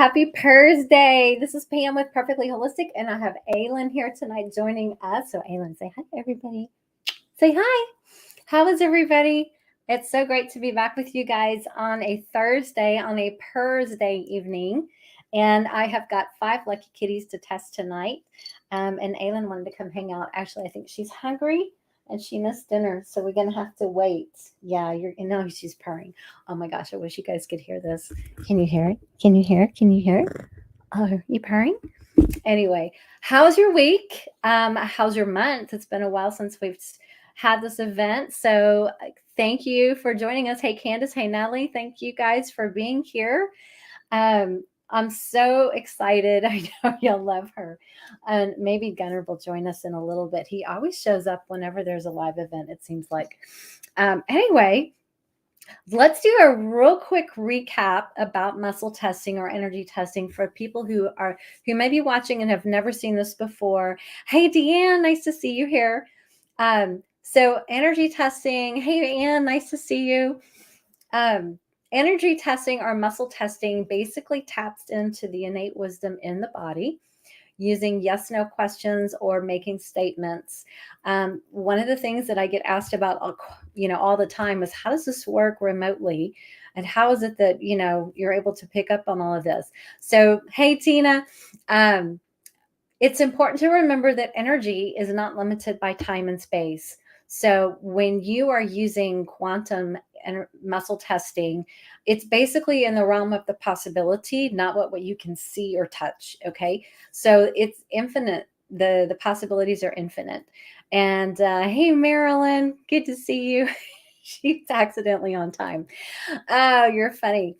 Happy Thursday. This is Pam with Perfectly Holistic, and I have Aylin here tonight joining us. So, Aylin, say hi to everybody. Say hi. How is everybody? It's so great to be back with you guys on a Thursday, on a Thursday evening. And I have got 5 lucky kitties to test tonight. And Aylin wanted to come hang out. Actually, I think she's hungry and she missed dinner. So we're going to have to wait. Yeah, she's purring. Oh my gosh, I wish you guys could hear this. Can you hear it? Can you hear it? Can you hear it? Oh, are you purring? Anyway, how's your week? How's your month? It's been a while since we've had this event. So thank you for joining us. Hey, Candace. Hey, Natalie. Thank you guys for being here. I'm so excited. I know you'll love her. And maybe Gunnar will join us in a little bit. He always shows up whenever there's a live event, it seems like. Anyway, let's do a real quick recap about muscle testing or energy testing for people who may be watching and have never seen this before. Hey, Deanne, nice to see you here. So energy testing. Hey, Anne, nice to see you. Energy testing or muscle testing basically taps into the innate wisdom in the body using yes/no questions or making statements. One of the things that I get asked about, all the time is, how does this work remotely? And how is it that, you're able to pick up on all of this? So, hey, Tina, it's important to remember that energy is not limited by time and space. So when you are using quantum and muscle testing, it's basically in the realm of the possibility, not what you can see or touch. Okay. So it's infinite. The possibilities are infinite. And hey, Marilyn, good to see you. She's accidentally on time. Oh, you're funny.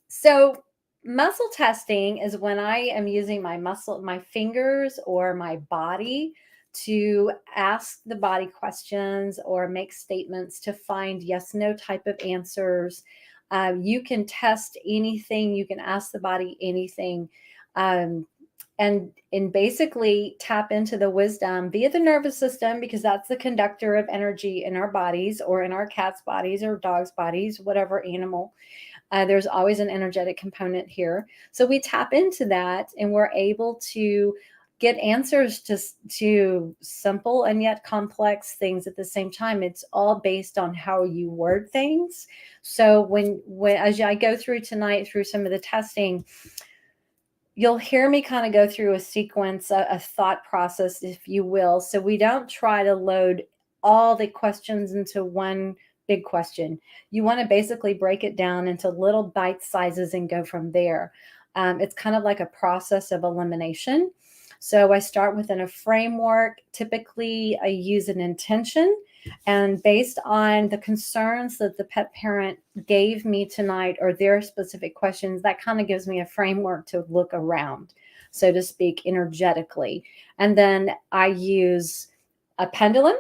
So muscle testing is when I am using my fingers or my body to ask the body questions or make statements to find yes, no type of answers. You can test anything. You can ask the body anything. And basically tap into the wisdom via the nervous system, because that's the conductor of energy in our bodies or in our cat's bodies or dog's bodies, whatever animal. There's always an energetic component here. So we tap into that and we're able to get answers to simple and yet complex things at the same time. It's all based on how you word things. So when as I go through tonight, through some of the testing, you'll hear me kind of go through a sequence, a thought process, if you will. So we don't try to load all the questions into one big question. You want to basically break it down into little bite sizes and go from there. It's kind of like a process of elimination. So I start within a framework. Typically, I use an intention. And based on the concerns that the pet parent gave me tonight or their specific questions, that kind of gives me a framework to look around, so to speak, energetically. And then I use a pendulum.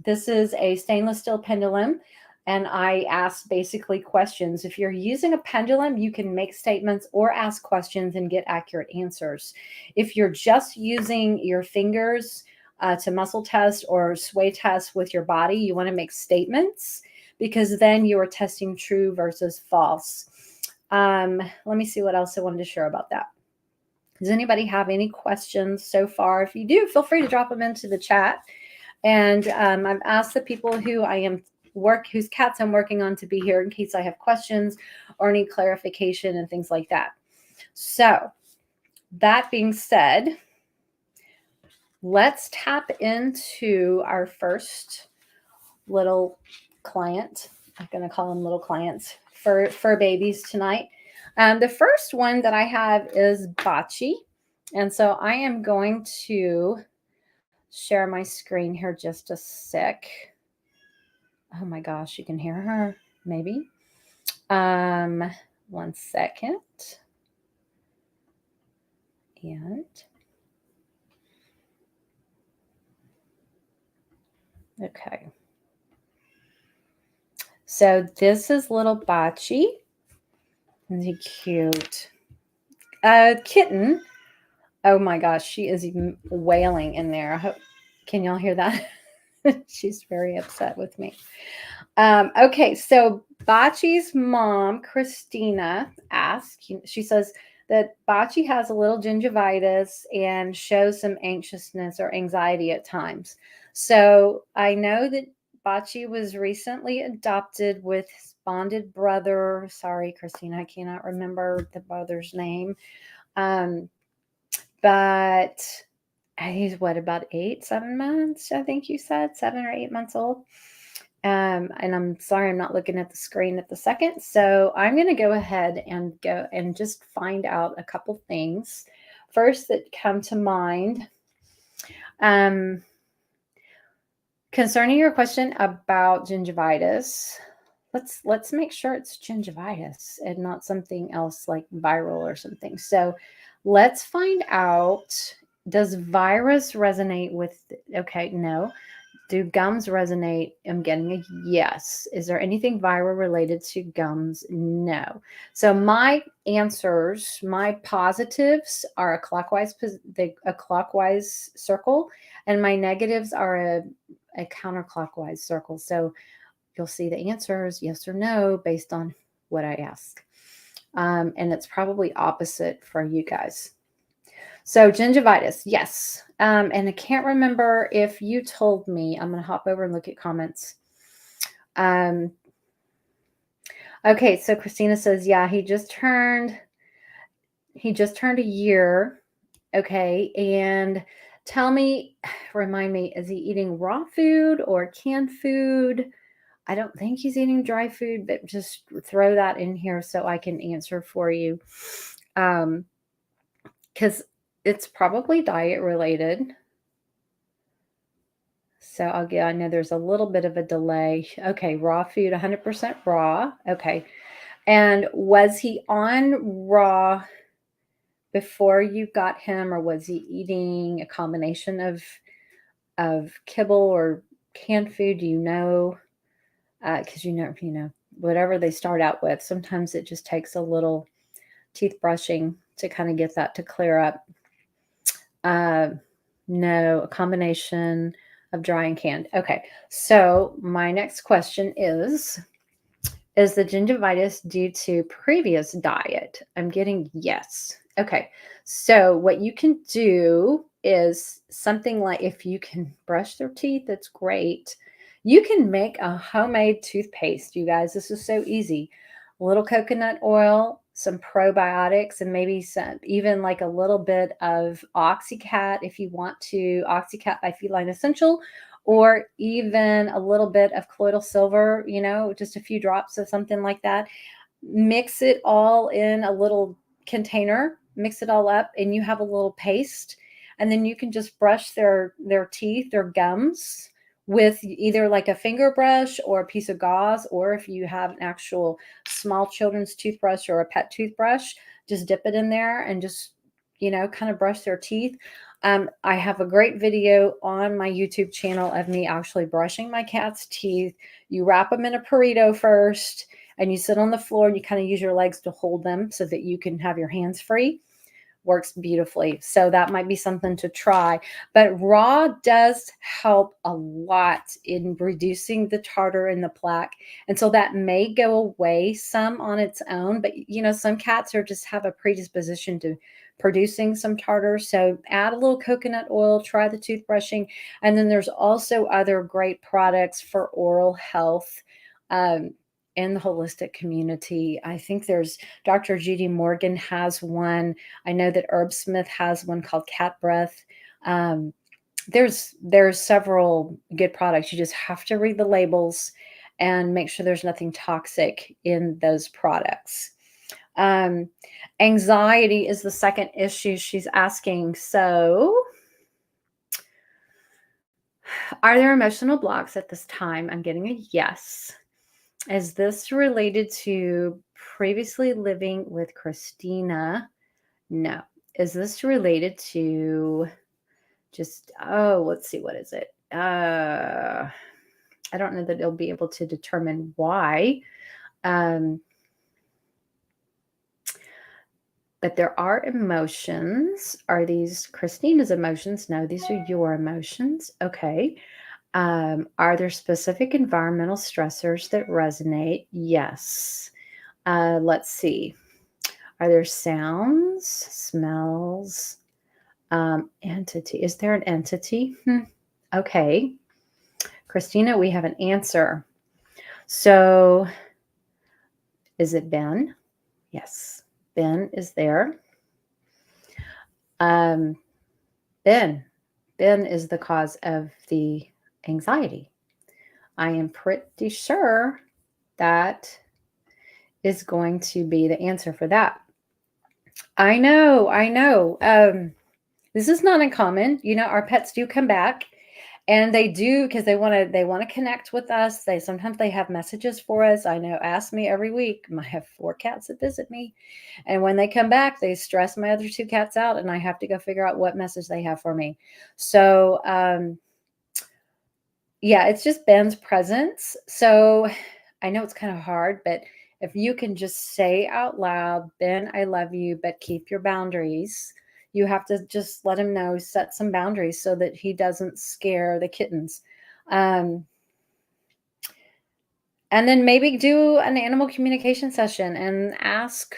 This is a stainless steel pendulum. And I ask basically questions. If you're using a pendulum, you can make statements or ask questions and get accurate answers. If you're just using your fingers to muscle test or sway test with your body, you want to make statements, because then you are testing true versus false. Let me see what else I wanted to share about that. Does anybody have any questions so far? If you do, feel free to drop them into the chat. And I've asked the people whose cats I'm working on to be here in case I have questions or any clarification and things like that. So that being said, let's tap into our first little client. I'm going to call them little clients, fur babies tonight. The first one that I have is Bachi. And so I am going to share my screen here just a sec. Oh my gosh, you can hear her, maybe. 1 second. And okay. So this is little Bachi. Isn't he cute? Kitten. Oh my gosh, she is even wailing in there. Can y'all hear that? She's very upset with me. Okay, so Bachi's mom, Christina, asked, she says, that Bachi has a little gingivitis and shows some anxiousness or anxiety at times. So I know that Bachi was recently adopted with his bonded brother. Sorry, Christina, I cannot remember the brother's name. But he's what, about 7 months? I think you said 7 or 8 months old. And I'm sorry, I'm not looking at the screen at the second. So I'm going to go ahead and go and just find out a couple things first that come to mind. Concerning your question about gingivitis, let's make sure it's gingivitis and not something else like viral or something. So let's find out, does virus resonate with, okay, no. Do gums resonate? I'm getting a yes. Is there anything viral related to gums? No. So my answers, my positives are a clockwise circle, and my negatives are a counterclockwise circle. So you'll see the answers, yes or no, based on what I ask. And it's probably opposite for you guys. So gingivitis, yes. And I can't remember if you told me. I'm going to hop over and look at comments. Okay, so Christina says, yeah, he just turned a year. Okay, and remind me, is he eating raw food or canned food? I don't think he's eating dry food, but just throw that in here so I can answer for you. Because it's probably diet related. So I know there's a little bit of a delay. Okay, raw food, 100% raw. Okay. And was he on raw before you got him, or was he eating a combination of kibble or canned food? Do you know? Because you know, whatever they start out with, sometimes it just takes a little teeth brushing to kind of get that to clear up. No, a combination of dry and canned. Okay, so my next question is the gingivitis due to previous diet? I'm getting yes. Okay, so what you can do is something like, if you can brush their teeth, that's great. You can make a homemade toothpaste, you guys. This is so easy. A little coconut oil, some probiotics, and maybe even like a little bit of Oxycat if you want to, Oxycat by Feline Essential, or even a little bit of colloidal silver, just a few drops of something like that. Mix it all in a little container, mix it all up, and you have a little paste. And then you can just brush their teeth, their gums, with either like a finger brush or a piece of gauze, or if you have an actual small children's toothbrush or a pet toothbrush, just dip it in there and just, kind of brush their teeth. I have a great video on my YouTube channel of me actually brushing my cat's teeth. You wrap them in a Purrrito first, and you sit on the floor and you kind of use your legs to hold them so that you can have your hands free. Works beautifully. So that might be something to try. But raw does help a lot in reducing the tartar and the plaque. And so that may go away some on its own. But, some cats just have a predisposition to producing some tartar. So add a little coconut oil, try the toothbrushing. And then there's also other great products for oral health. In the holistic community. I think there's Dr. Judy Morgan has one. I know that Herb Smith has one called Cat Breath. There's several good products. You just have to read the labels and make sure there's nothing toxic in those products. Anxiety is the second issue she's asking. So, are there emotional blocks at this time? I'm getting a yes. Is this related to previously living with Christina? No. Is this related to let's see, what is it? I don't know that it'll be able to determine why. But there are emotions. Are these Christina's emotions? No, these are your emotions. Okay. Are there specific environmental stressors that resonate? Yes. Let's see. Are there sounds, smells, entity? Is there an entity? Okay. Christina, we have an answer. So is it Ben? Yes, Ben is there. Ben is the cause of the anxiety. I am pretty sure that is going to be the answer for that. I know. This is not uncommon. Our pets do come back, and they do, because they want to connect with us. Sometimes they have messages for us. I know. Ask me every week. I have 4 cats that visit me, and when they come back, they stress my other 2 cats out, and I have to go figure out what message they have for me. So, yeah, it's just Ben's presence. So I know it's kind of hard, but if you can just say out loud, Ben, I love you, but keep your boundaries. You have to just let him know, set some boundaries so that he doesn't scare the kittens. And then maybe do an animal communication session and ask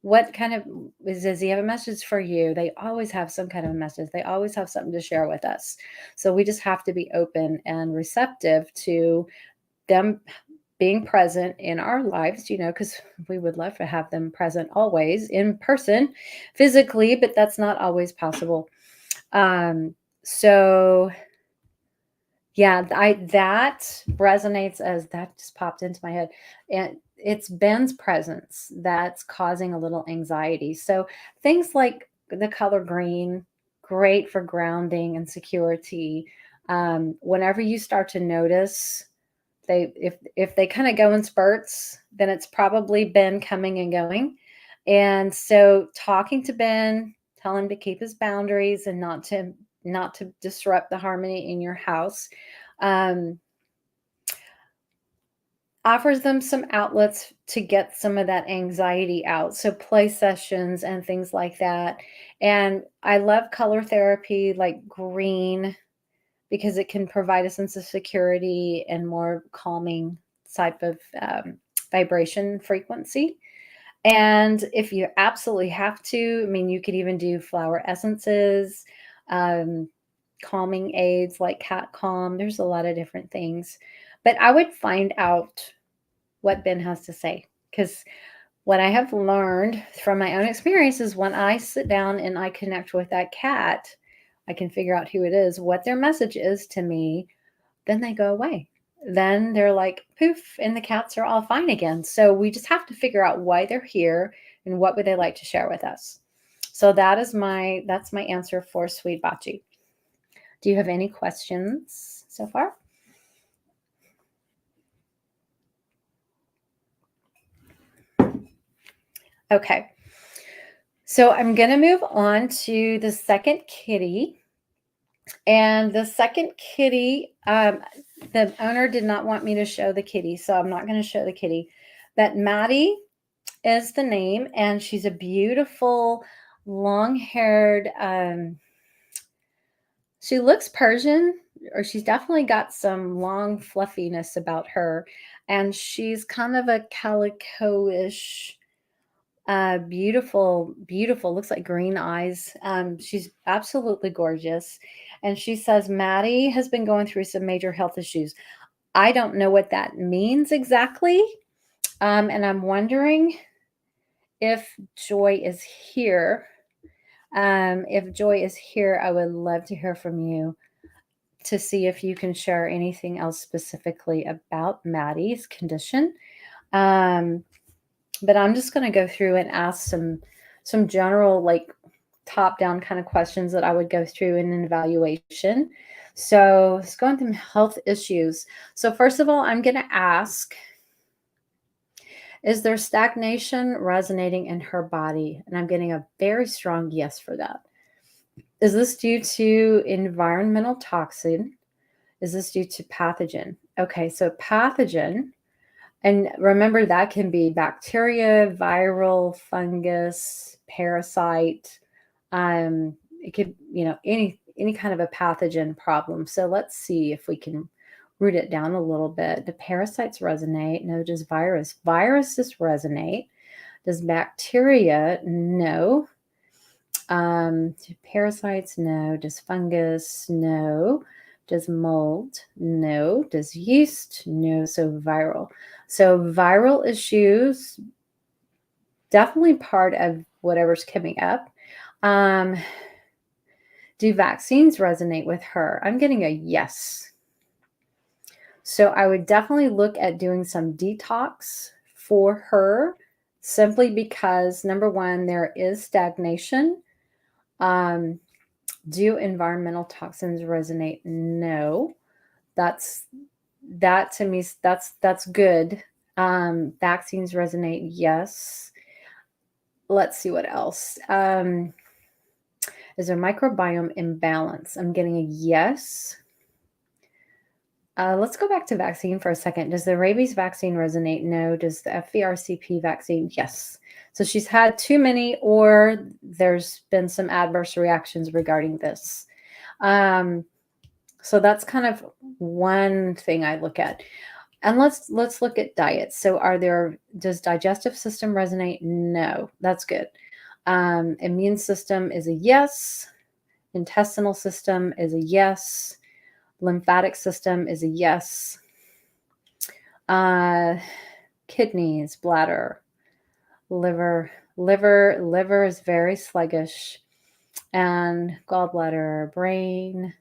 what kind of, does he have a message for you? They always have some kind of message. They always have something to share with us. So we just have to be open and receptive to them being present in our lives, because we would love to have them present always in person, physically, but that's not always possible. So yeah, that resonates, as that just popped into my head. And it's Ben's presence that's causing a little anxiety. So things like the color green, great for grounding and security. Whenever you start to notice if they kind of go in spurts, then it's probably Ben coming and going. And so talking to Ben, tell him to keep his boundaries and not to disrupt the harmony in your house. Offers them some outlets to get some of that anxiety out. So play sessions and things like that. And I love color therapy, like green, because it can provide a sense of security and more calming type of vibration frequency. And if you absolutely have to, you could even do flower essences, calming aids like cat calm. There's a lot of different things. But I would find out what Ben has to say, because what I have learned from my own experiences, when I sit down and I connect with that cat, I can figure out who it is, what their message is to me, then they go away. Then they're like, poof, and the cats are all fine again. So we just have to figure out why they're here and what would they like to share with us. So that's my answer for Sweet Bachi. Do you have any questions so far? Okay. So I'm going to move on to the second kitty. And the second kitty, the owner did not want me to show the kitty, so I'm not going to show the kitty. But Maddie is the name, and she's a beautiful, long-haired, she looks Persian, or she's definitely got some long fluffiness about her. And she's kind of a calico-ish, beautiful, looks like green eyes. She's absolutely gorgeous. And she says Maddie has been going through some major health issues. I don't know what that means exactly. And I'm wondering if Joy is here. If Joy is here, I would love to hear from you to see if you can share anything else specifically about Maddie's condition. But I'm just going to go through and ask some general, like, top-down kind of questions that I would go through in an evaluation. So it's going through health issues. So first of all, I'm going to ask, is there stagnation resonating in her body? And I'm getting a very strong yes for that. Is this due to environmental toxin? Is this due to pathogen? Okay, so pathogen, and remember that can be bacteria, viral, fungus, parasite. It could, any kind of a pathogen problem. So let's see if we can root it down a little bit. The parasites resonate. No, just virus. Viruses resonate. Does bacteria? No. Parasites? No. Does fungus? No. Does mold? No. Does yeast? No. So viral. So viral issues, definitely part of whatever's coming up. Do vaccines resonate with her? I'm getting a yes. So I would definitely look at doing some detox for her, simply because, number one, there is stagnation. Do environmental toxins resonate? No. That to me, that's good. Vaccines resonate? Yes. Let's see what else. Is there microbiome imbalance? I'm getting a yes. Let's go back to vaccine for a second. Does the rabies vaccine resonate? No. Does the FVRCP vaccine? Yes. So she's had too many, or there's been some adverse reactions regarding this. So that's kind of one thing I look at. And let's look at diets. So does digestive system resonate? No. That's good. Immune system is a yes. Intestinal system is a yes. Lymphatic system is a yes. Kidneys, bladder, liver is very sluggish, and gallbladder, brain,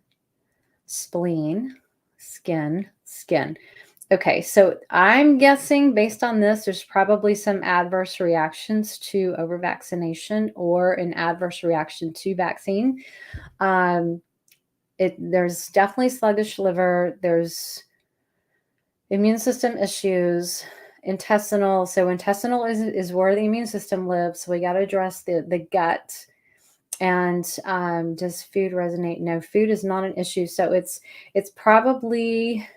spleen, skin. Okay, so I'm guessing based on this, there's probably some adverse reactions to over-vaccination or an adverse reaction to vaccine. There's definitely sluggish liver. There's immune system issues, intestinal. So intestinal is where the immune system lives. So we got to address the gut. And does food resonate? No, food is not an issue. So it's probably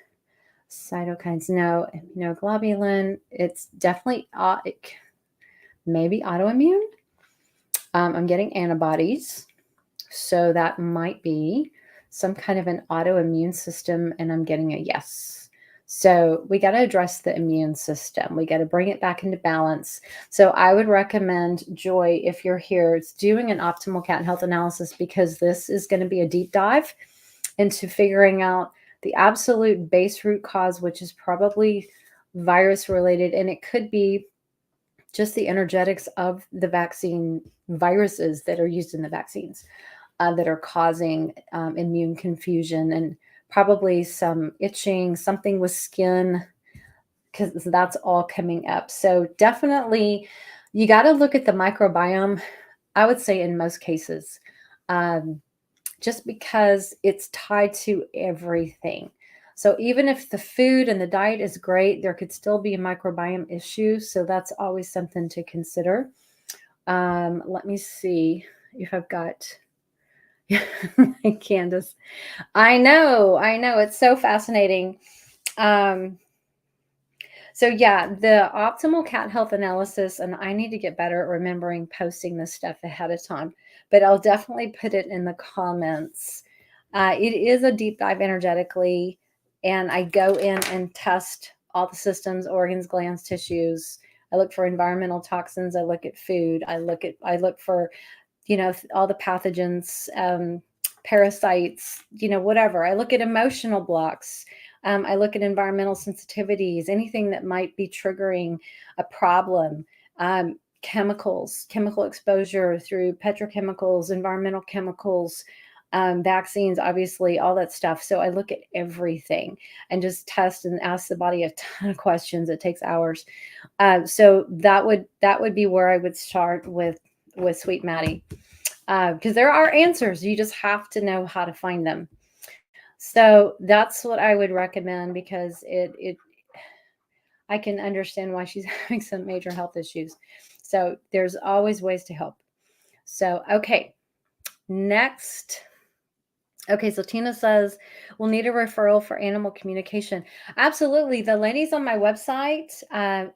cytokines. No, immunoglobulin. It's definitely maybe autoimmune. I'm getting antibodies. So that might be some kind of an autoimmune system, and I'm getting a yes. So we got to address the immune system. We got to bring it back into balance. So I would recommend, Joy, if you're here, it's doing an optimal cat health analysis, because this is going to be a deep dive into figuring out the absolute base root cause, which is probably virus related, and it could be just the energetics of the vaccine viruses that are used in the vaccines that are causing immune confusion, and probably some itching, something with skin, because that's all coming up. So definitely you got to look at the microbiome, I would say, in most cases, just because it's tied to everything. So even if the food and the diet is great, there could still be a microbiome issue. So that's always something to consider. Let me see if I've got Candace. I know. It's so fascinating. So yeah, the optimal cat health analysis, and I need to get better at remembering posting this stuff ahead of time, but I'll definitely put it in the comments. It is a deep dive energetically, and I go in and test all the systems, organs, glands, tissues. I look for environmental toxins. I look at food. I look for, all the pathogens, parasites, whatever. I look at emotional blocks. I look at environmental sensitivities, anything that might be triggering a problem, chemical exposure through petrochemicals, environmental chemicals, vaccines, obviously, all that stuff. So I look at everything and just test and ask the body a ton of questions. It takes hours. So that would be where I would start with Sweet Maddie, because there are answers. You just have to know how to find them. So that's what I would recommend, because I can understand why she's having some major health issues. So there's always ways to help. So, okay, next. Okay, so Tina says, we'll need a referral for animal communication. Absolutely. The ladies on my website,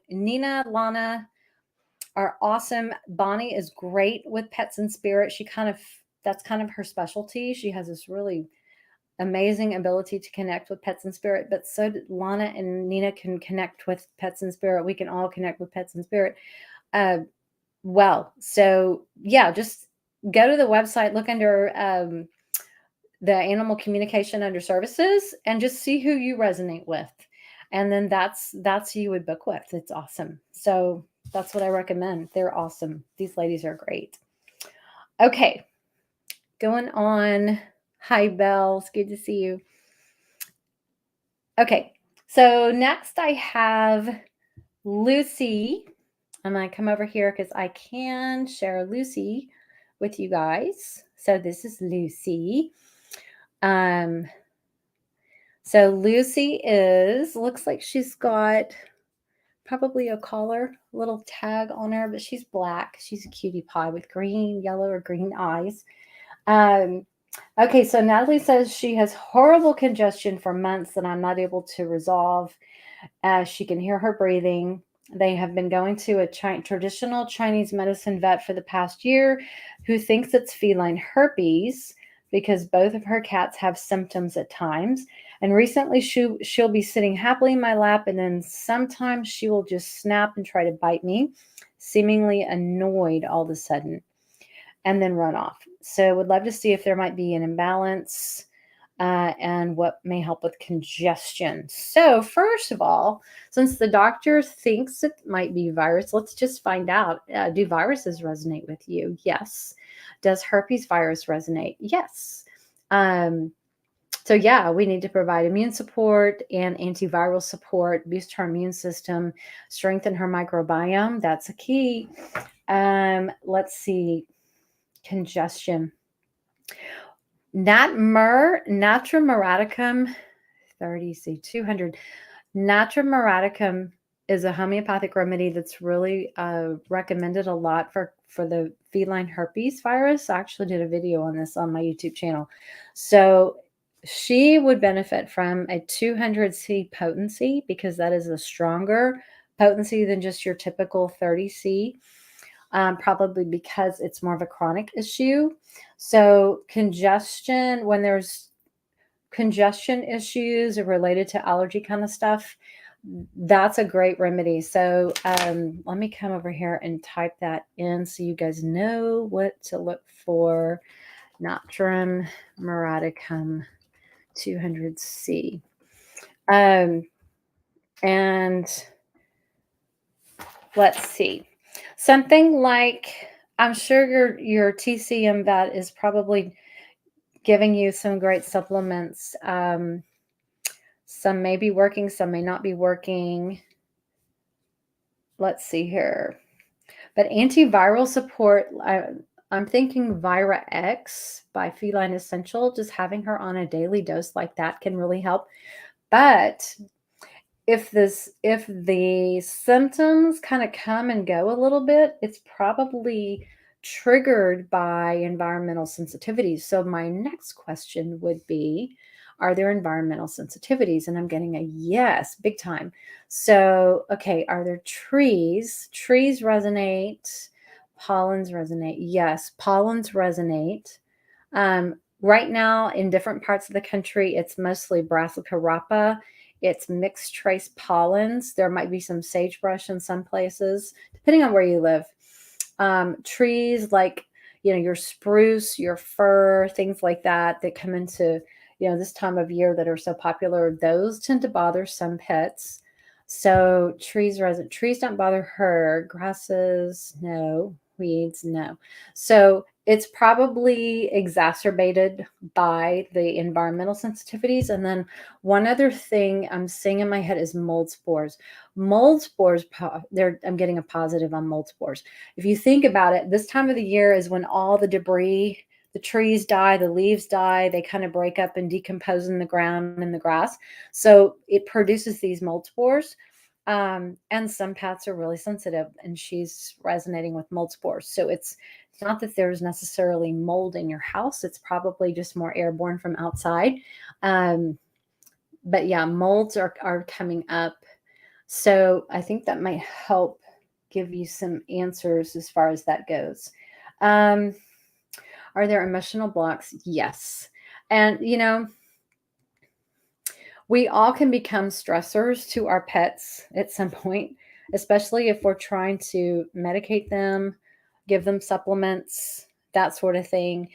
Nina, Lana, are awesome. Bonnie is great with pets and spirit. That's kind of her specialty. She has this really amazing ability to connect with pets and spirit, but so Lana and Nina can connect with pets and spirit. We can all connect with pets and spirit. well. So yeah, just go to the website, look under the animal communication under services, and just see who you resonate with. And then that's who you would book with. It's awesome. So that's what I recommend. They're awesome. These ladies are great. Okay, going on. Hi, Belle. It's good to see you. Okay, so next I have Lucy. I'm going to come over here because I can share Lucy with you guys. So this is Lucy. So Lucy looks like she's got probably a collar, little tag on her, but she's black. She's a cutie pie with green, yellow, or green eyes. Okay, so Natalie says she has horrible congestion for months that I'm not able to resolve. She can hear her breathing. They have been going to a traditional Chinese medicine vet for the past year who thinks it's feline herpes because both of her cats have symptoms at times. And recently she'll be sitting happily in my lap, and then sometimes she will just snap and try to bite me, seemingly annoyed all of a sudden, and then run off. So would love to see if there might be an imbalance and what may help with congestion. So first of all, since the doctor thinks it might be virus, let's just find out. Do viruses resonate with you? Yes. Does herpes virus resonate? Yes. So yeah, we need to provide immune support and antiviral support, boost her immune system, strengthen her microbiome. That's a key. Let's see. Congestion. Natrum muraticum 30C 200. Natrum muraticum is a homeopathic remedy that's really recommended a lot for the feline herpes virus. I actually did a video on this on my YouTube channel. So she would benefit from a 200C potency because that is a stronger potency than just your typical 30C. Probably because it's more of a chronic issue. So congestion, when there's congestion issues related to allergy kind of stuff, that's a great remedy. So let me come over here and type that in so you guys know what to look for. Natrum muraticum 200C. And let's see. Something like, I'm sure your TCM vet is probably giving you some great supplements. Some may be working, some may not be working. Let's see here. But antiviral support, I'm thinking Vira X by Feline Essential, just having her on a daily dose like that can really help. But if the symptoms kind of come and go a little bit, it's probably triggered by environmental sensitivities. So my next question would be, are there environmental sensitivities? And I'm getting a yes, big time. So, okay, are there trees? Trees resonate. Pollens resonate. Yes, pollens resonate. Right now, in different parts of the country, it's mostly Brassica rapa. It's mixed trace pollens. There might be some sagebrush in some places, depending on where you live. Trees like, your spruce, your fir, things like that come into, this time of year that are so popular, those tend to bother some pets. So trees don't bother her. Grasses, no. Weeds, no. So it's probably exacerbated by the environmental sensitivities. And then one other thing I'm seeing in my head is mold spores. Mold spores, I'm getting a positive on mold spores. If you think about it, this time of the year is when all the debris, the trees die, the leaves die, they kind of break up and decompose in the ground and the grass. So it produces these mold spores. And some pets are really sensitive, and she's resonating with mold spores. So it's not that there's necessarily mold in your house. It's probably just more airborne from outside. But yeah, molds are coming up. So I think that might help give you some answers as far as that goes. Are there emotional blocks? Yes. And, we all can become stressors to our pets at some point, especially if we're trying to medicate them, give them supplements, that sort of thing.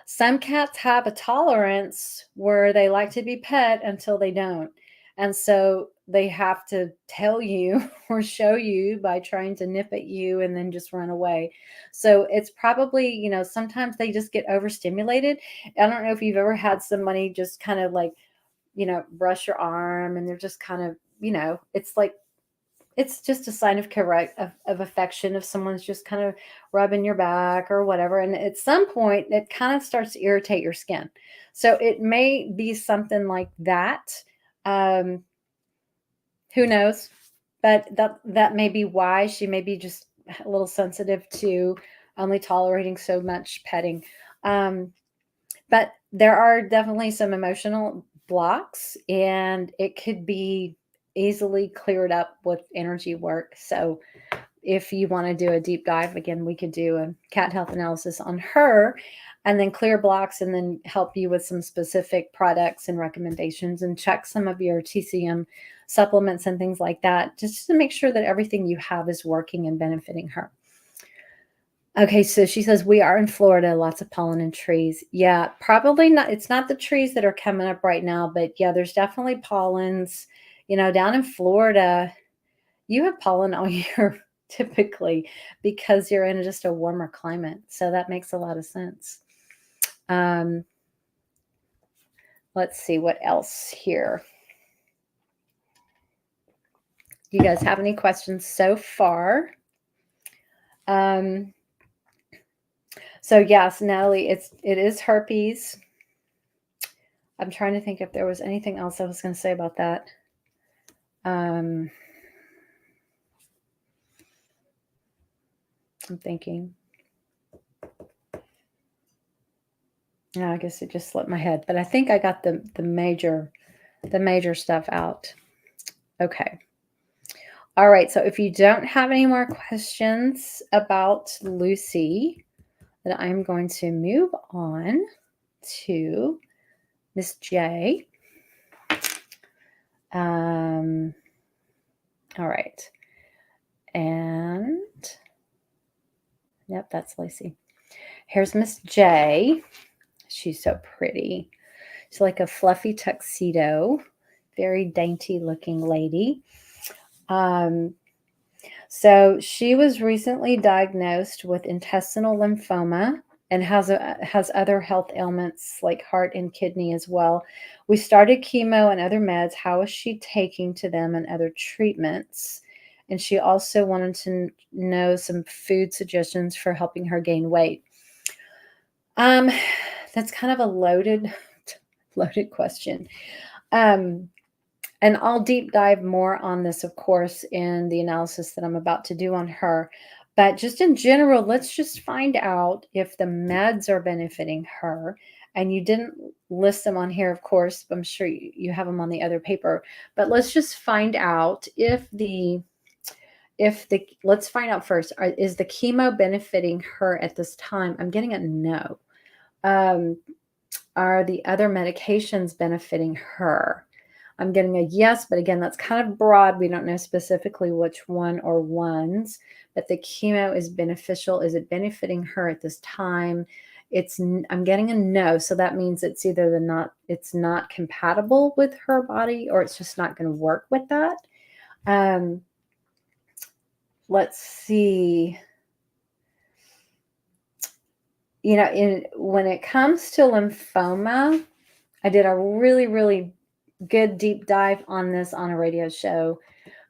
Some cats have a tolerance where they like to be pet until they don't. And so they have to tell you or show you by trying to nip at you and then just run away. So it's probably, you know, sometimes they just get overstimulated. I don't know if you've ever had somebody just kind of like, you know, brush your arm and they're just kind of, you know, it's like, it's just a sign of of affection if someone's just kind of rubbing your back or whatever. And at some point, it kind of starts to irritate your skin. So it may be something like that. Um, who knows? But that may be why she may be just a little sensitive to only tolerating so much petting. But there are definitely some emotional blocks, and it could be easily cleared up with energy work. So if you want to do a deep dive, again, we could do a cat health analysis on her and then clear blocks and then help you with some specific products and recommendations and check some of your TCM supplements and things like that, just to make sure that everything you have is working and benefiting her. Okay, so she says, we are in Florida, lots of pollen and trees. Yeah, probably not. It's not the trees that are coming up right now, but yeah, there's definitely pollens. You know, down in Florida, you have pollen all year typically because you're in just a warmer climate. So that makes a lot of sense. Let's see what else here. Do you guys have any questions so far? So yes, Natalie, it is herpes. I'm trying to think if there was anything else I was going to say about that. I'm thinking. No, I guess it just slipped my head, but I think I got the major stuff out. Okay. All right. So if you don't have any more questions about Lucy, then I'm going to move on to Miss J. All right. And yep, that's Lucy. Here's Miss J. She's so pretty. She's like a fluffy tuxedo, very dainty looking lady. So she was recently diagnosed with intestinal lymphoma and has other health ailments like heart and kidney as well. We started chemo and other meds. How is she taking to them and other treatments? And she also wanted to know some food suggestions for helping her gain weight. That's kind of a loaded question. And I'll deep dive more on this, of course, in the analysis that I'm about to do on her. But just in general, let's just find out if the meds are benefiting her. And you didn't list them on here, of course. I'm sure you have them on the other paper. But let's just find out let's find out first, is the chemo benefiting her at this time? I'm getting a no. Are the other medications benefiting her? I'm getting a yes, but again, that's kind of broad. We don't know specifically which one or ones, but the chemo is beneficial. Is it benefiting her at this time? I'm getting a no. So that means it's either it's not compatible with her body, or it's just not going to work with that. Let's see. You know, when it comes to lymphoma, I did a really, really good deep dive on this on a radio show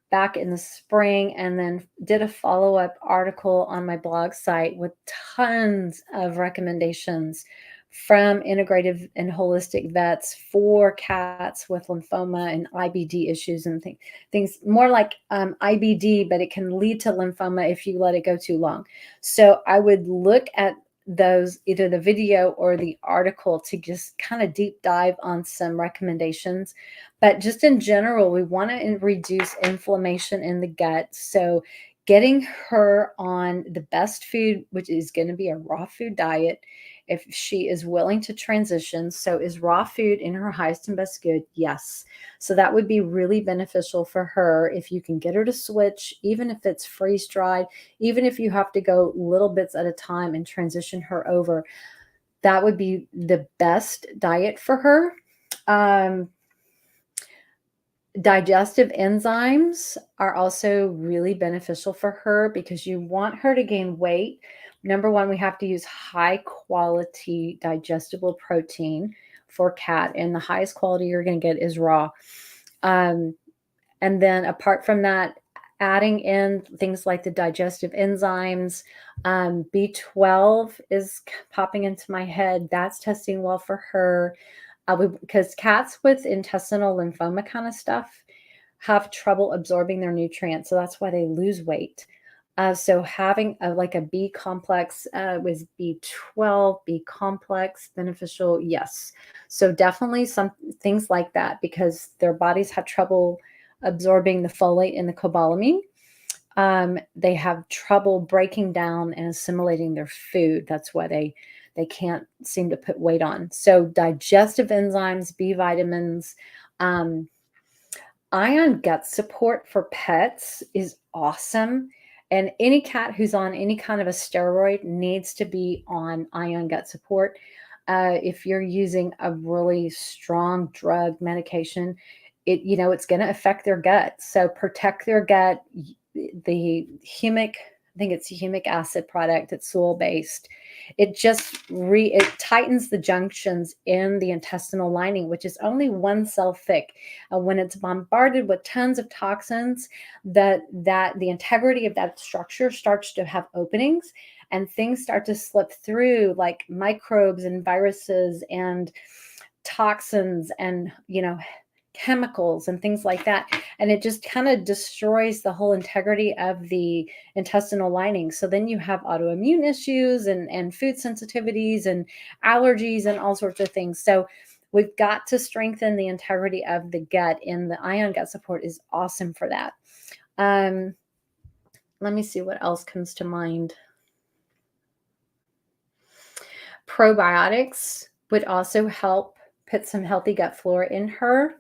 back in the spring, and then did a follow-up article on my blog site with tons of recommendations from integrative and holistic vets for cats with lymphoma and IBD issues and things more like IBD, but it can lead to lymphoma if you let it go too long. So I would look at those, either the video or the article, to just kind of deep dive on some recommendations. But just in general, we want to reduce inflammation in the gut. So getting her on the best food, which is going to be a raw food diet, if she is willing to transition. So is raw food in her highest and best good? Yes. So that would be really beneficial for her if you can get her to switch, even if it's freeze dried, even if you have to go little bits at a time and transition her over. That would be the best diet for her. Digestive enzymes are also really beneficial for her because you want her to gain weight. Number one, we have to use high quality digestible protein for cat, and the highest quality you're going to get is raw. And then apart from that, adding in things like the digestive enzymes, B12 is popping into my head. That's testing well for her. Because cats with intestinal lymphoma kind of stuff have trouble absorbing their nutrients. So that's why they lose weight. So having like a B complex with B12, B complex beneficial, yes. So definitely some things like that because their bodies have trouble absorbing the folate and the cobalamin. They have trouble breaking down and assimilating their food. That's why they can't seem to put weight on. So digestive enzymes, B vitamins, ion gut support for pets is awesome. And any cat who's on any kind of a steroid needs to be on ion gut support. If you're using a really strong drug medication, it's going to affect their gut. So protect their gut. The humic, I think it's a humic acid product. It's soil based. It tightens the junctions in the intestinal lining, which is only one cell thick. When it's bombarded with tons of toxins, that the integrity of that structure starts to have openings, and things start to slip through, like microbes and viruses and toxins and chemicals and things like that. And it just kind of destroys the whole integrity of the intestinal lining. So then you have autoimmune issues and food sensitivities and allergies and all sorts of things. So we've got to strengthen the integrity of the gut, and the ion gut support is awesome for that. Let me see what else comes to mind. Probiotics would also help put some healthy gut flora in her.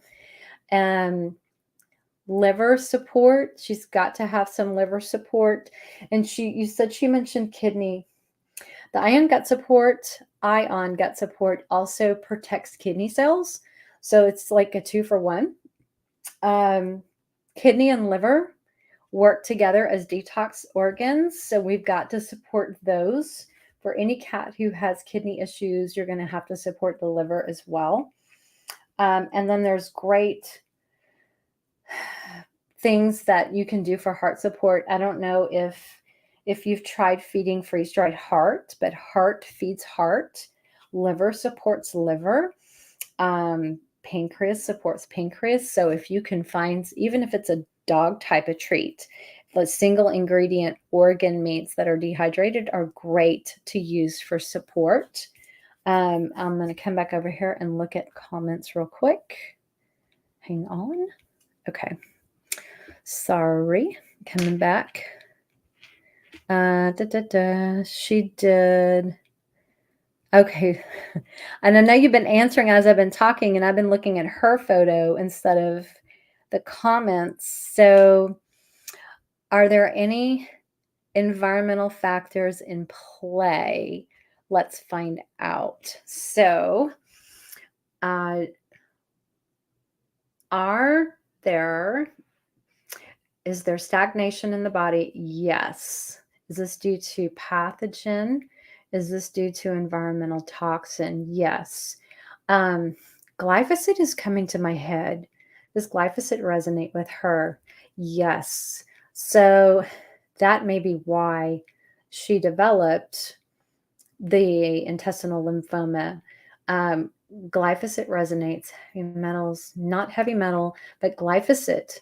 Liver support. She's got to have some liver support. And you said she mentioned kidney. The ion gut support also protects kidney cells. So it's like a 2-for-1. Kidney and liver work together as detox organs. So we've got to support those. For any cat who has kidney issues, you're going to have to support the liver as well. And then there's great things that you can do for heart support. I don't know if you've tried feeding freeze-dried heart, but heart feeds heart. Liver supports liver. Pancreas supports pancreas. So if you can find, even if it's a dog type of treat, the single ingredient organ meats that are dehydrated are great to use for support. I'm going to come back over here and look at comments real quick. Hang on. Okay. Sorry. Coming back. She did. Okay. And I know you've been answering as I've been talking, and I've been looking at her photo instead of the comments. So are there any environmental factors in play? Let's find out. So, is there stagnation in the body? Yes. Is this due to pathogen? Is this due to environmental toxin? Yes. Glyphosate is coming to my head. Does glyphosate resonate with her? Yes. So that may be why she developed the intestinal lymphoma. Glyphosate resonates. Heavy metals, not heavy metal, but glyphosate.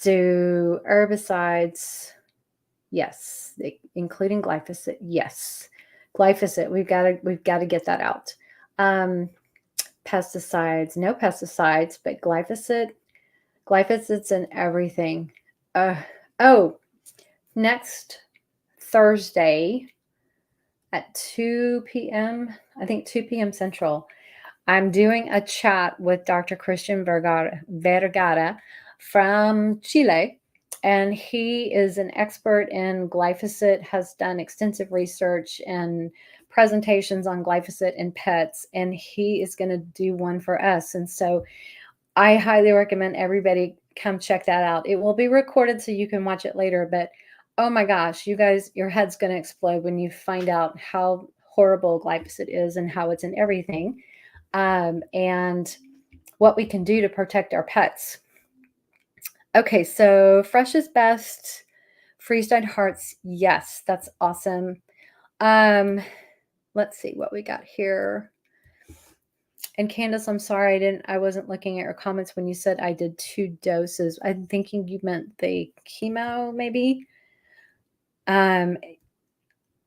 Do herbicides? Yes, including glyphosate. Yes, glyphosate. We've got to get that out. Pesticides, no pesticides, but glyphosate's in everything. Next Thursday at 2 p.m., I think 2 p.m. Central. I'm doing a chat with Dr. Christian Vergara from Chile, and he is an expert in glyphosate, has done extensive research and presentations on glyphosate in pets, and he is going to do one for us. And so I highly recommend everybody come check that out. It will be recorded so you can watch it later, but oh my gosh, you guys, your head's going to explode when you find out how horrible glyphosate is and how it's in everything, and what we can do to protect our pets. Okay, so fresh is best. Freeze-dried hearts. Yes, that's awesome. Let's see what we got here. And Candace, I'm sorry, I wasn't looking at your comments when you said I did 2 doses. I'm thinking you meant the chemo, maybe.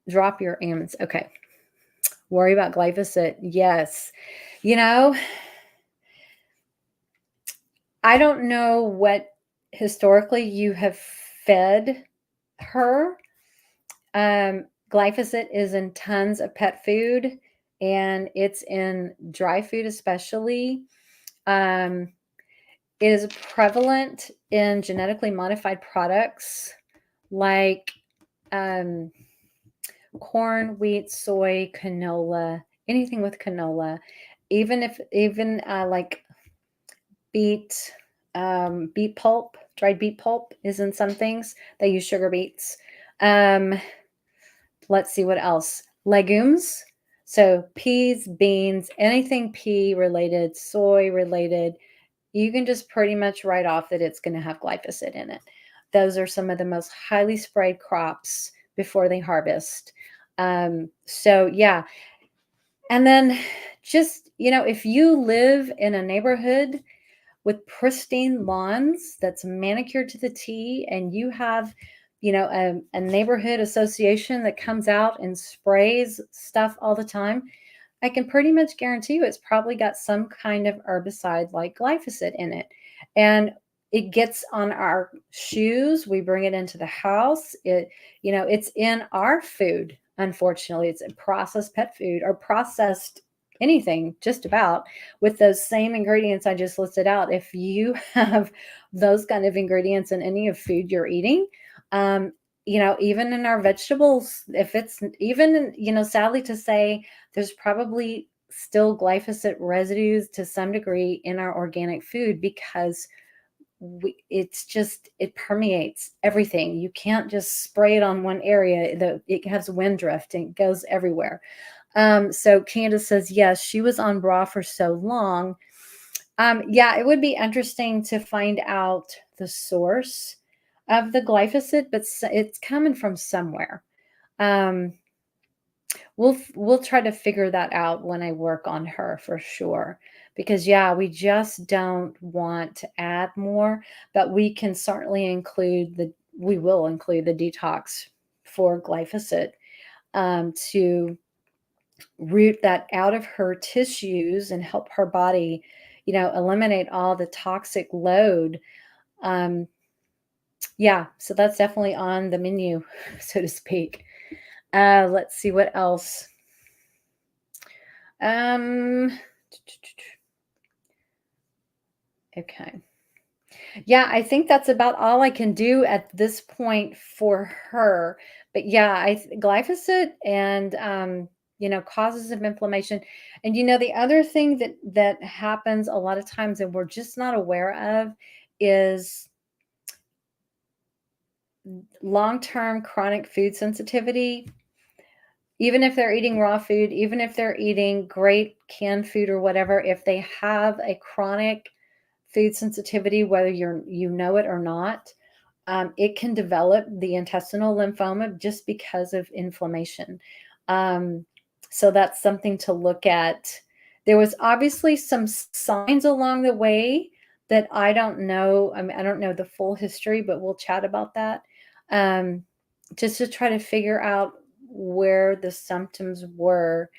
Drop your ammons. Okay. Worry about glyphosate. Yes. You know, I don't know what historically you have fed her. Glyphosate is in tons of pet food, and it's in dry food especially. It is prevalent in genetically modified products like corn, wheat, soy, canola, anything with canola, even like beet pulp, dried beet pulp is in some things. They use sugar beets. Let's see what else. Legumes. So peas, beans, anything pea related, soy related, you can just pretty much write off that it's going to have glyphosate in it. Those are some of the most highly sprayed crops before they harvest. So yeah. And then just, if you live in a neighborhood with pristine lawns that's manicured to the T, and you have, a neighborhood association that comes out and sprays stuff all the time, I can pretty much guarantee you it's probably got some kind of herbicide like glyphosate in it. And it gets on our shoes. We bring it into the house. It's in our food. Unfortunately, it's in processed pet food or processed anything, just about, with those same ingredients I just listed out. If you have those kind of ingredients in any of food you're eating, even in our vegetables, if it's even, sadly to say, there's probably still glyphosate residues to some degree in our organic food, because it permeates everything. You can't just spray it on one area. It has wind drift and it goes everywhere. So Candace says, yes, she was on raw for so long. Yeah, it would be interesting to find out the source of the glyphosate, but it's coming from somewhere. We'll try to figure that out when I work on her for sure, because yeah, we just don't want to add more, but we can certainly we will include the detox for glyphosate, to root that out of her tissues and help her body, eliminate all the toxic load. Yeah, so that's definitely on the menu, so to speak. Let's see what else. Okay. Yeah, I think that's about all I can do at this point for her. But yeah, glyphosate and causes of inflammation. And the other thing that happens a lot of times and we're just not aware of is long-term chronic food sensitivity. Even if they're eating raw food, even if they're eating great canned food or whatever, if they have a chronic food sensitivity, whether you know it or not, it can develop the intestinal lymphoma just because of inflammation. So that's something to look at. There was obviously some signs along the way that I don't know. I mean, I don't know the full history, but we'll chat about that, just to try to figure out where the symptoms were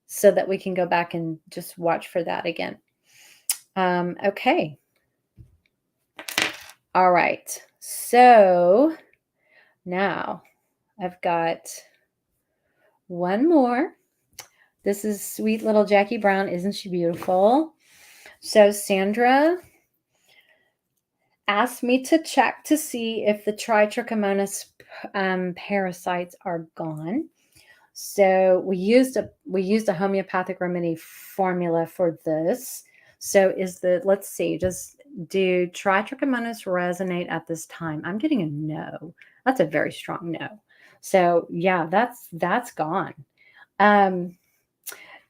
so that we can go back and just watch for that again. Okay. All right. So now I've got one more. This is sweet little Jackie Brown. Isn't she beautiful? So Sandra asked me to check to see if the Trichomonas parasites are gone. So we used a homeopathic remedy formula for this. So let's see, do Trichomonas resonate at this time? I'm getting a no. That's a very strong no. So yeah, that's gone.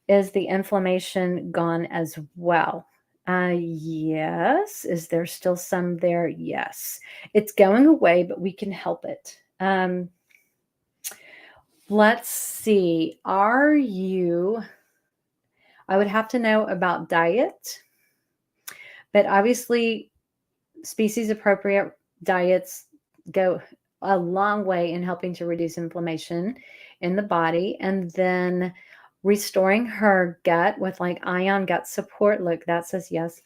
Is the inflammation gone as well? Yes. Is there still some there? Yes. It's going away, but we can help it. Let's see. I would have to know about diet, but obviously species appropriate diets go a long way in helping to reduce inflammation in the body. And then restoring her gut with like ion gut support. Look, that says yes.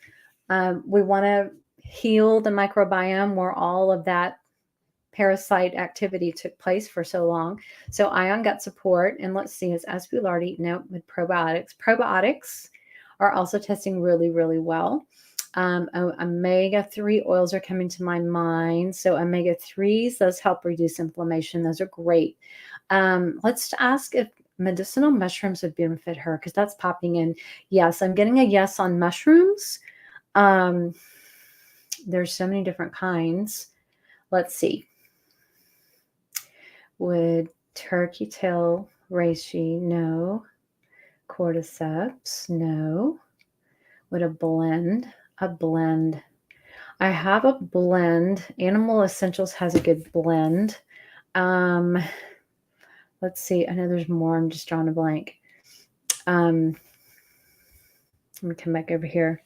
We want to heal the microbiome where all of that parasite activity took place for so long. So ion gut support, and let's see, is aspulardi, no, with probiotics. Probiotics are also testing really, really well. Omega-3 oils are coming to my mind. So omega-3s, those help reduce inflammation. Those are great. Let's ask if medicinal mushrooms would benefit her, because that's popping in. Yes, I'm getting a yes on mushrooms. There's so many different kinds. Let's see. Would turkey tail reishi? No. Cordyceps? No. Would a blend? A blend. I have a blend. Animal Essentials has a good blend. Let's see. I know there's more. I'm just drawing a blank. Let me come back over here.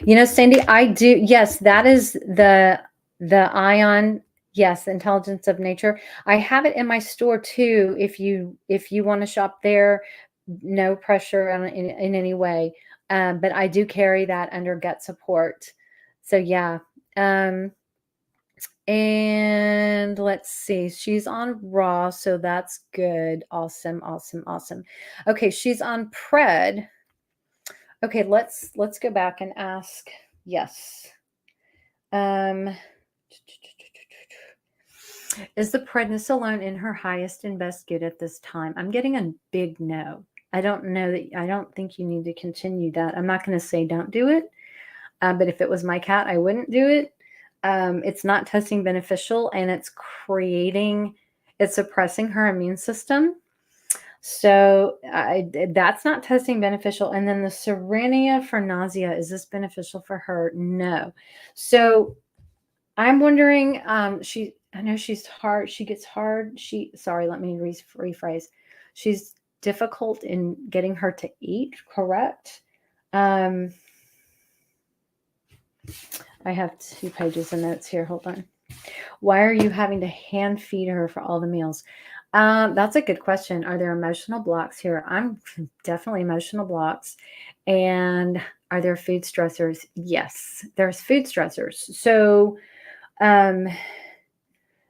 You know, Sandy, I do. Yes, that is the ion. Yes, Intelligence of Nature. I have it in my store too. If you want to shop there, no pressure in any way. But I do carry that under gut support. So yeah. And let's see, she's on raw, so that's good. Awesome, awesome, awesome. Okay, she's on pred. Okay, let's go back and ask. Yes. Is the prednisolone in her highest and best good at this time? I'm getting a big no. I don't know that. I don't think you need to continue that. I'm not going to say don't do it. But if it was my cat, I wouldn't do it. It's not testing beneficial, and it's suppressing her immune system. So that's not testing beneficial. And then the Serenia for nausea, is this beneficial for her? No. So I'm wondering, I know she's hard. She gets hard. Sorry, let me rephrase. She's difficult in getting her to eat, correct? I have 2 pages of notes here. Hold on. Why are you having to hand feed her for all the meals? That's a good question. Are there emotional blocks here? I'm definitely emotional blocks. And are there food stressors? Yes, there's food stressors. So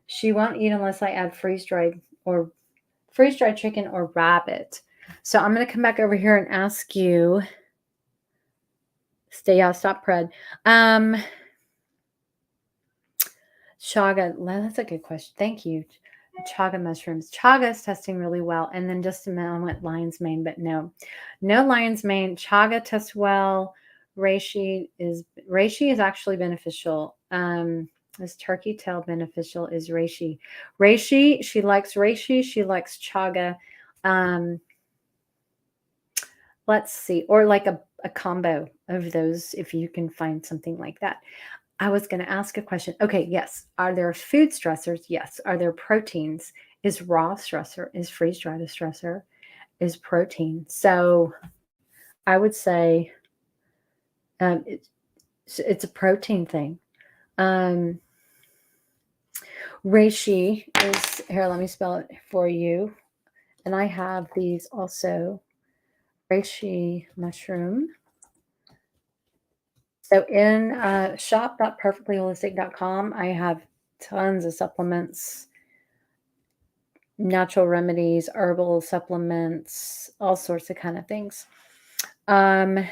she won't eat unless I add freeze-dried chicken or rabbit. So I'm going to come back over here and ask you. Stop pred. Chaga, that's a good question. Thank you. Chaga mushrooms. Chaga is testing really well. And then just a minute, I went lion's mane, but no lion's mane. Chaga tests well. Reishi is actually beneficial. Is turkey tail beneficial? Is reishi? She likes reishi. She likes chaga. Let's see, or like a combo of those, if you can find something like that. I was going to ask a question. Okay, yes. Are there food stressors? Yes. Are there proteins? Is raw a stressor? Is freeze-dried a stressor? Is protein? So I would say it's a protein thing. Reishi is, here, let me spell it for you. And I have these also. Reishi mushroom. So in shop.purrrfectlyholistic.com, I have tons of supplements. natural remedies, herbal supplements, all sorts of kind of things. Okay,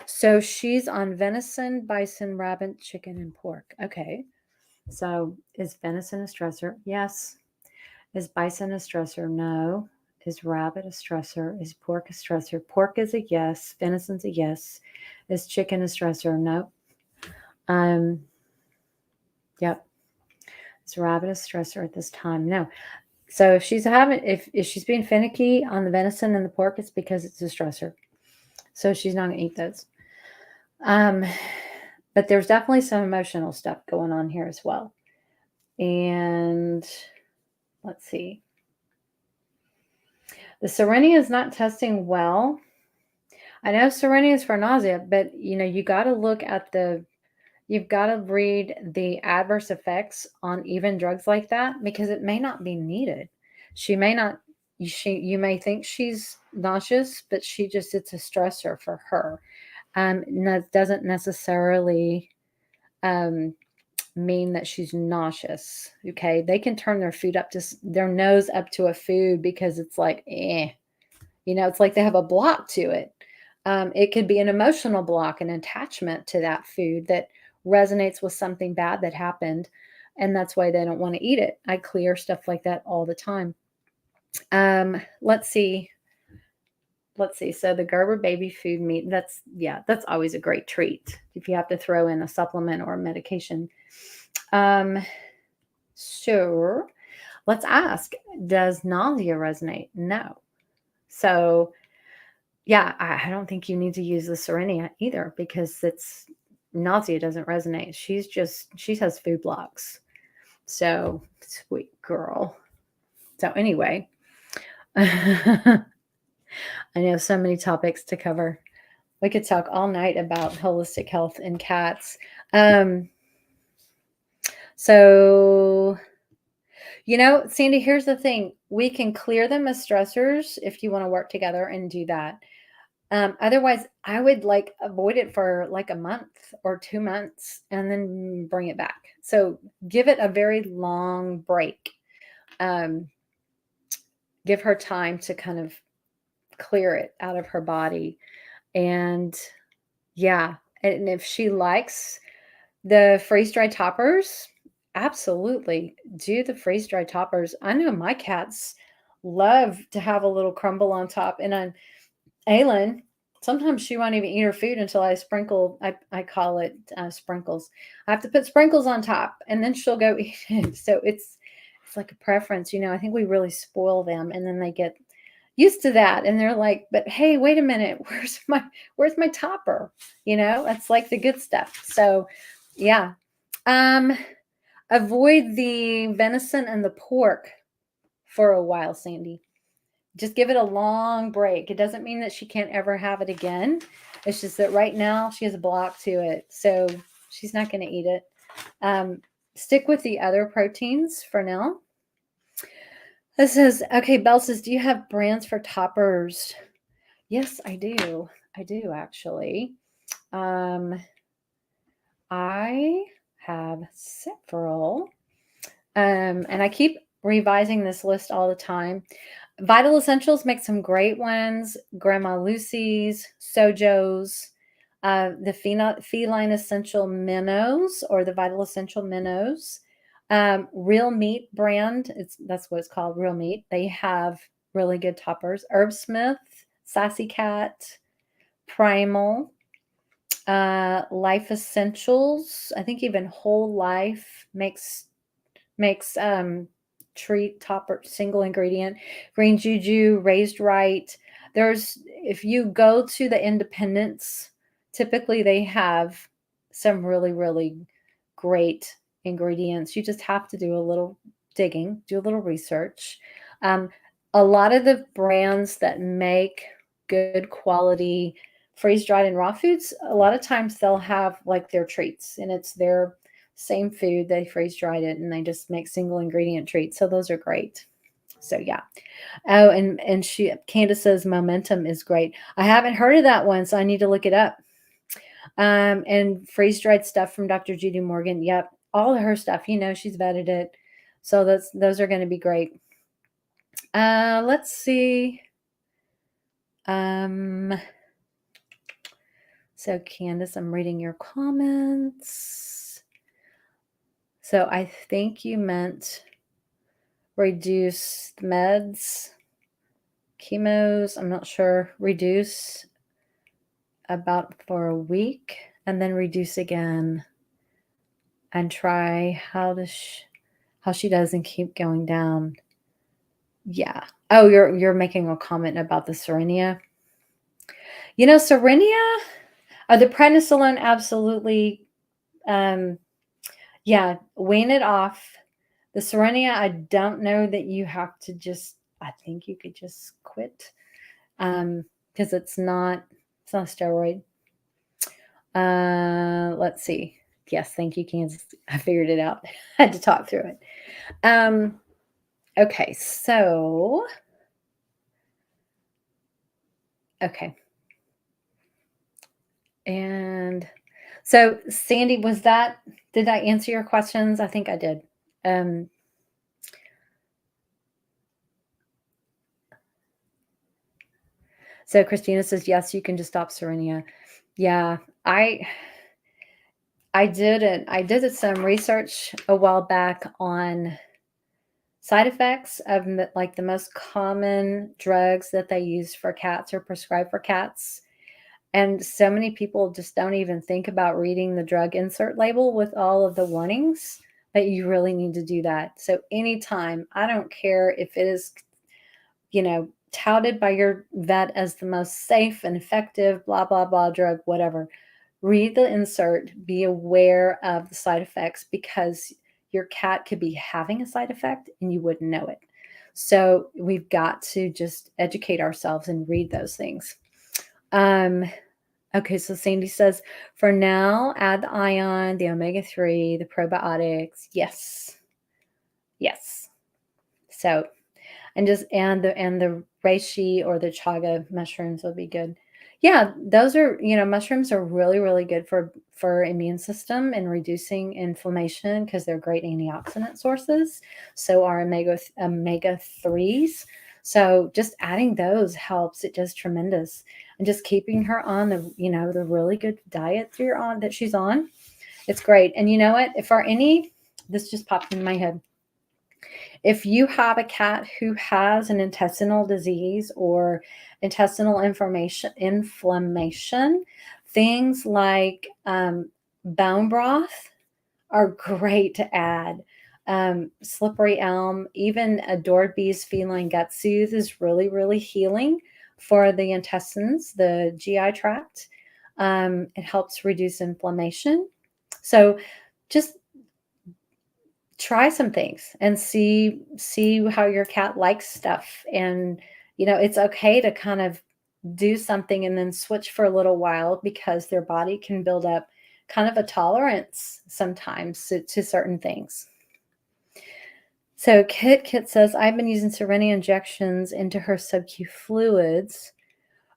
so she's on venison, bison, rabbit, chicken, and pork. Okay, so is venison a stressor? Yes. Is bison a stressor? No. Is rabbit a stressor? Is pork a stressor? Pork is a yes. Venison's a yes. Is chicken a stressor? No. Yep. Is rabbit a stressor at this time? No. So if she's being finicky on the venison and the pork, it's because it's a stressor. So she's not gonna eat those. But there's definitely some emotional stuff going on here as well. And let's see. The Serenia is not testing well. I know Serenia is for nausea, but you got to look at you've got to read the adverse effects on even drugs like that, because it may not be needed. You may think she's nauseous, but it's a stressor for her. That doesn't necessarily mean that she's nauseous. Okay. They can turn their nose up to a food because it's like, it's like they have a block to it. It could be an emotional block, an attachment to that food that resonates with something bad that happened. And that's why they don't want to eat it. I clear stuff like that all the time. Let's see. So the Gerber baby food meat, that's always a great treat if you have to throw in a supplement or a medication. Sure. Let's ask, does nausea resonate? No. So yeah, I don't think you need to use the Serenia either, because nausea doesn't resonate. She has food blocks. So sweet girl. So anyway, I know so many topics to cover. We could talk all night about holistic health in cats. So, Sandy, here's the thing. We can clear them as stressors if you want to work together and do that. Otherwise, I would avoid it for a month or 2 months and then bring it back. So give it a very long break. Give her time to kind of clear it out of her body. And yeah, and if she likes the freeze-dried toppers, absolutely do the freeze-dried toppers. I know my cats love to have a little crumble on top. And Aylin, sometimes she won't even eat her food until I sprinkle. I call it sprinkles. I have to put sprinkles on top, and then she'll go eat it. So it's like a preference. I think we really spoil them, and then they get used to that, and they're like, but hey, wait a minute, where's my topper? That's like the good stuff. So yeah. Avoid the venison and the pork for a while, Sandy. Just give it a long break. It doesn't mean that she can't ever have it again. It's just that right now she has a block to it, so she's not going to eat it. Stick with the other proteins for now. This says, okay, Belle says, do you have brands for toppers? Yes, I do. I do, actually. I have several. And I keep revising this list all the time. Vital Essentials make some great ones. Grandma Lucy's, Sojo's, the Feline Essential Minnows, or the Vital Essential Minnows. Real Meat brand, that's what it's called, Real Meat. They have really good toppers. Herb Smith, Sassy Cat, Primal, Life Essentials. I think even Whole Life makes treat topper, single ingredient. Green Juju, Raised Right. If you go to the independents, typically they have some really, really great ingredients. You just have to do a little digging, do a little research. A lot of the brands that make good quality freeze-dried and raw foods, a lot of times they'll have their treats, and it's their same food. They freeze-dried it and they just make single ingredient treats. So those are great. So yeah. Oh, and Candace says Momentum is great. I haven't heard of that one, so I need to look it up. And freeze-dried stuff from Dr. Judy Morgan. Yep. All of her stuff, she's vetted it. So those are going to be great. Let's see. So Candace, I'm reading your comments. So I think you meant reduce the meds, chemos. I'm not sure. Reduce about for a week and then reduce again and try how she does and keep going down. Yeah. Oh, you're making a comment about the Serenia. You know, Serenia, the prednisolone, absolutely. Yeah, wean it off. The Serenia, I don't know that you have to just, I think you could just quit because it's not a steroid. Let's see. Yes, thank you, Kansas. I figured it out. I had to talk through it. Okay, so, okay. And so, Sandy, did I answer your questions? I think I did. So Christina says, yes, you can just stop Serenia. Yeah, I did some research a while back on side effects of like the most common drugs that they use for cats or prescribe for cats. And so many people just don't even think about reading the drug insert label with all of the warnings, but you really need to do that. So anytime, I don't care if it is, touted by your vet as the most safe and effective, blah, blah, blah drug, whatever, read the insert, be aware of the side effects because your cat could be having a side effect and you wouldn't know it. So we've got to just educate ourselves and read those things. Okay, so Sandy says, for now, add the ion, the omega-3, the probiotics. Yes. So, and the reishi or the chaga mushrooms would be good. Yeah, those are, mushrooms are really, really good for immune system and reducing inflammation because they're great antioxidant sources. So are omega-3s. So just adding those helps. It does tremendous. And just keeping her on the really good diet that she's on. It's great. And you know what? This just popped in my head. If you have a cat who has an intestinal disease or intestinal inflammation, things like bone broth are great to add. Slippery elm, even adored bees feline gut soothe is really, really healing for the intestines, the GI tract. It helps reduce inflammation. So just try some things and see how your cat likes stuff. And, it's okay to kind of do something and then switch for a little while because their body can build up kind of a tolerance sometimes to certain things. So Kit says, I've been using Serenia injections into her sub-Q fluids.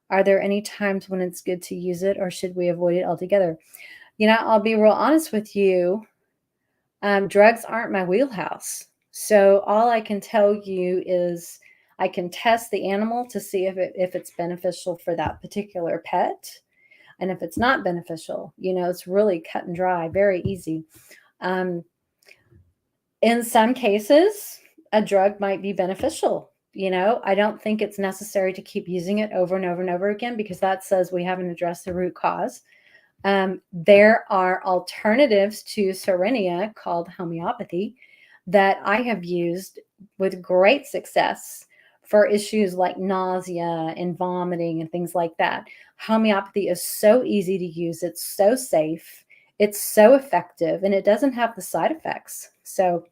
Are there any times when it's good to use it or should we avoid it altogether? I'll be real honest with you. Drugs aren't my wheelhouse. So all I can tell you is I can test the animal to see if it's beneficial for that particular pet. And if it's not beneficial, it's really cut and dry, very easy. In some cases, a drug might be beneficial. I don't think it's necessary to keep using it over and over and over again because that says we haven't addressed the root cause. There are alternatives to Serenia called homeopathy that I have used with great success for issues like nausea and vomiting and things like that. Homeopathy is so easy to use. It's so safe. It's so effective, and it doesn't have the side effects. So,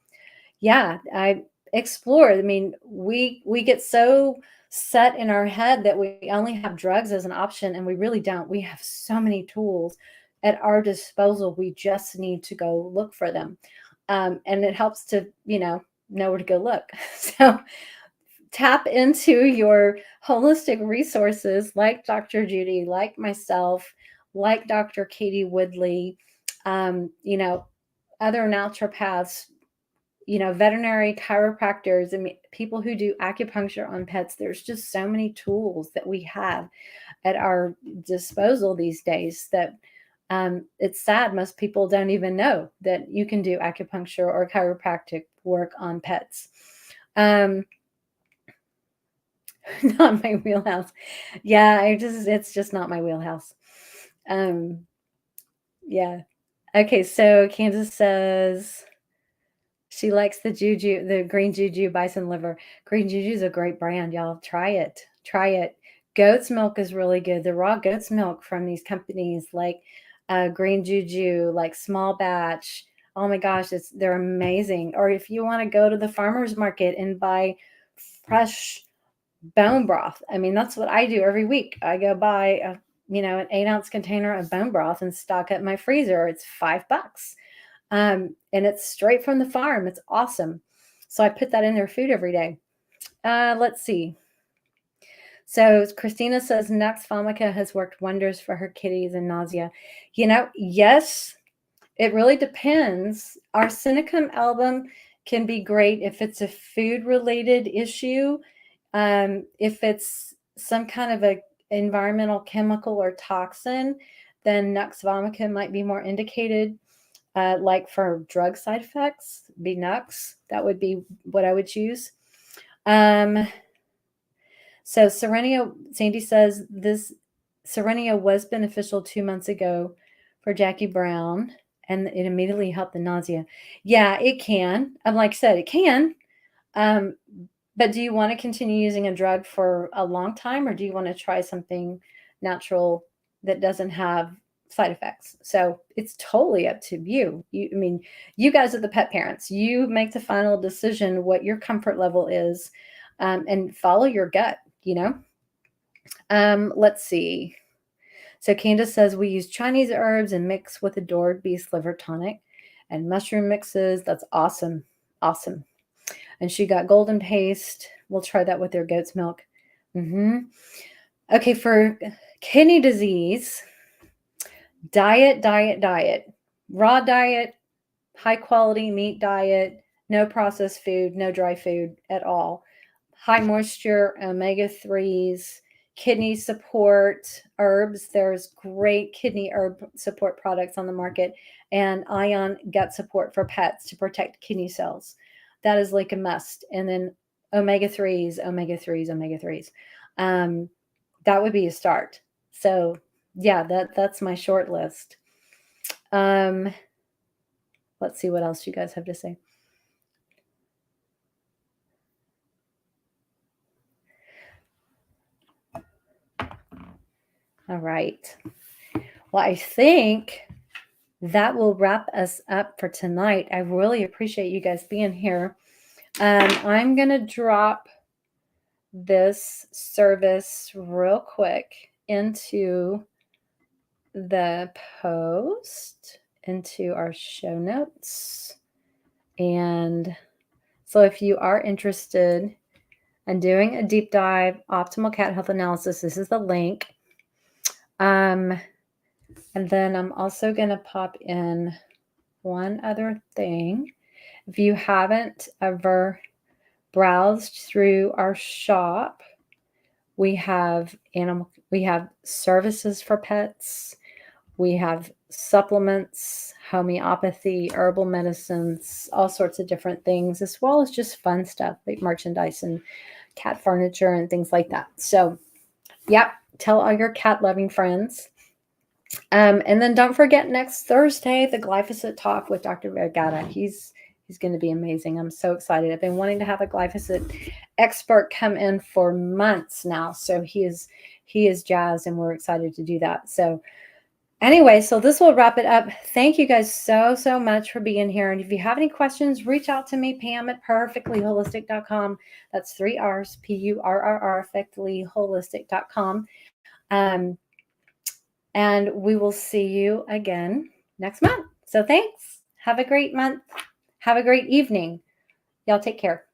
yeah, I explore. I mean, we get so set in our head that we only have drugs as an option, and we really don't. We have so many tools at our disposal. We just need to go look for them. And it helps to, know where to go look. So tap into your holistic resources like Dr. Judy, like myself, like Dr. Katie Woodley, other naturopaths. veterinary chiropractors and people who do acupuncture on pets. There's just so many tools that we have at our disposal these days that it's sad most people don't even know that you can do acupuncture or chiropractic work on pets. Not my wheelhouse. Yeah, it's just not my wheelhouse. Yeah. Okay, so Candace says she likes the green juju bison liver. Green juju is a great brand, y'all. Try it. Try it. Goat's milk is really good. The raw goat's milk from these companies like Green Juju, like Small Batch. Oh my gosh, they're amazing. Or if you want to go to the farmer's market and buy fresh bone broth. I mean, that's what I do every week. I go buy an 8-ounce container of bone broth and stock up my freezer. It's $5. And it's straight from the farm. It's awesome. So I put that in their food every day. Let's see. So Christina says Nux vomica has worked wonders for her kitties and nausea. Yes, it really depends. Arsenicum album can be great if it's a food-related issue. If it's some kind of a environmental chemical or toxin, then Nux vomica might be more indicated. Like for drug side effects, be Nux. That would be what I would choose. So Serenia, Sandy says this Serenia was beneficial 2 months ago for Jackie Brown, and it immediately helped the nausea. Yeah, it can. Like I said, it can. But do you want to continue using a drug for a long time, or do you want to try something natural that doesn't have side effects? So it's totally up to you. You guys are the pet parents. You make the final decision what your comfort level is, and follow your gut. Let's see. So Candace says we use Chinese herbs and mix with adored beast liver tonic and mushroom mixes. That's awesome. Awesome. And she got golden paste. We'll try that with their goat's milk. Okay, for kidney disease, diet. Raw diet, high quality meat diet, no processed food, no dry food at all. High moisture, omega-3s, kidney support, herbs. There's great kidney herb support products on the market, and ion gut support for pets to protect kidney cells. That is like a must. And then omega-3s. That would be a start. So yeah, that's my short list. Let's see what else you guys have to say. All right. Well, I think that will wrap us up for tonight. I really appreciate you guys being here. I'm going to drop this service real quick into the post, into our show notes. And so if you are interested in doing a deep dive optimal cat health analysis, this is the link. And then I'm also going to pop in one other thing. If you haven't ever browsed through our shop, we have services for pets. We have supplements, homeopathy, herbal medicines, all sorts of different things, as well as just fun stuff like merchandise and cat furniture and things like that. So, yeah, tell all your cat loving friends. And then don't forget next Thursday, the glyphosate talk with Dr. Vergata. He's going to be amazing. I'm so excited. I've been wanting to have a glyphosate expert come in for months now. So he is jazzed, and we're excited to do that. So anyway, so this will wrap it up. Thank you guys so much for being here. And if you have any questions, reach out to me, Pam at purrrfectlyholistic.com. That's 3 R's, PURRRfectlyholistic.com. And we will see you again next month. So thanks. Have a great month. Have a great evening. Y'all take care.